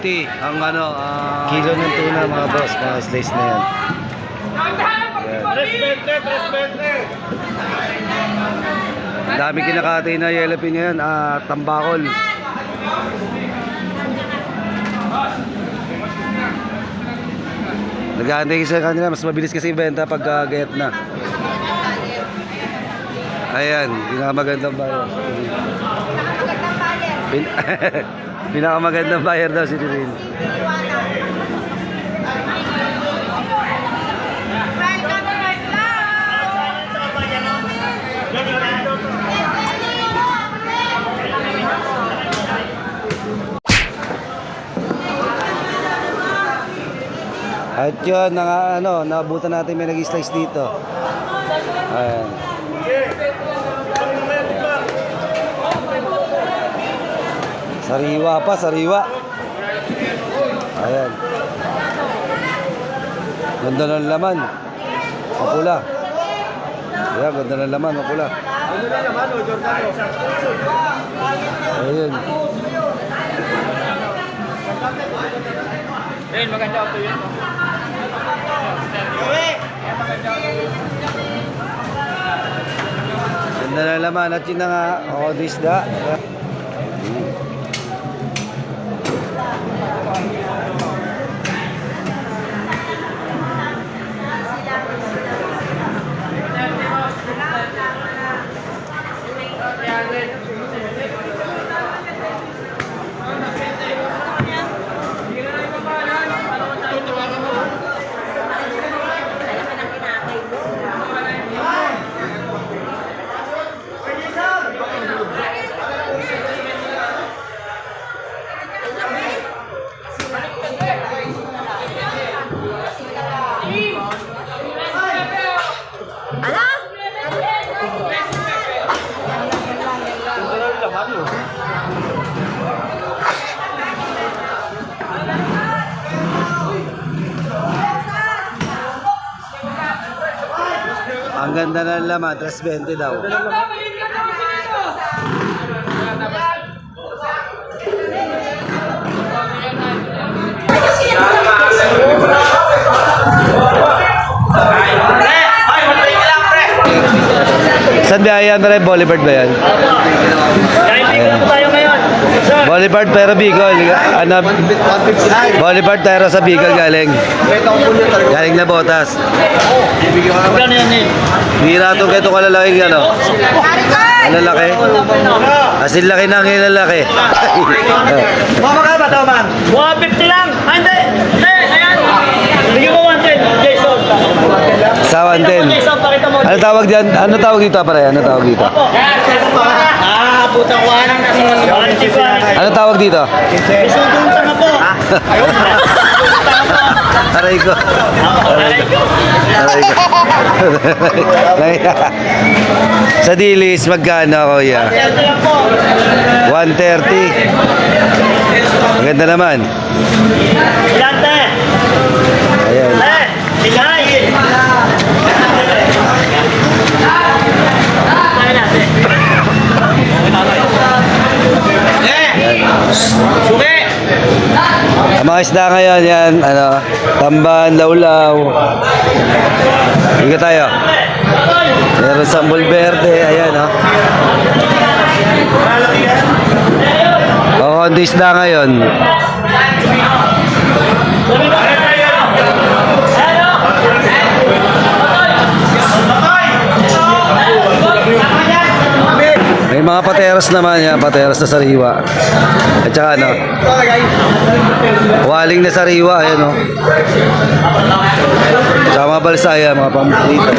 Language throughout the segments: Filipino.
120 ang ano, Kilo ng tuna mga boss, mga slice na yan. Ang dami kinakatay na yellowfin ngayon, tambakol. Nag-aantay kasi sa kanila, mas mabilis kasi ibenta pag gayat na. Ayan, pinakamagandang buyer. Pinakamagandang buyer daw si Tiril. At yun, naabutan natin may nag-slice dito. Ayan. Sariwa pa, sariwa. Ayan. Ganda ng laman. Mapula. Ayan, ganda ng laman, mapula. Ayan. Ayun, maganda ito yun. Ganda ng laman. At yun na nga, isda. Ang ganda ng laman, 320 daw. Saan ba yan? Boulevard ba yan? Ayan. Tayo ngayon. Boulevard pero Bicol. Boulevard pero sa Bicol galing. Galing na Botas. Gano'n yan eh. Hira itong kaya kalalaking ano. Lalaki. Asin laki na ang lalaki. Mama ka ba, Tauman? 150 lang. Ah, hindi. Hindi, ayan. Bigyan mo 110, Jason. Sa 110. Jason, pakita mo. Ano tawag dyan? Ano tawag dito pare? Ano tawag dito? Putang kuha ng nasa. Ano tawag dito? Isudong tanga po. Ayun. Aray ko. Aray ko. Sa dilis, magkano kuya? 130. Maganda naman. Ilan, te? Ayan. Te, bigay. Suki! Ang mga isda ngayon, yan, tamban, lawlaw. Higa tayo. Meron sambol verde, ayan, konti isda ngayon. May mga pateros naman yan, pateros na sariwa. At saka waling na sariwa, ayan Tsaka mga balsaya, mga pamprito.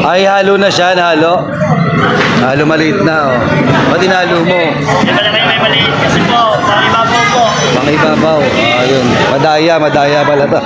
Ay, halo na siya, halo. Halo maliit na, Ba't tinalo mo? Di ba naman may maliit kasi po, pangibabaw po. Pangibabaw. Ayun. Madaya pala to.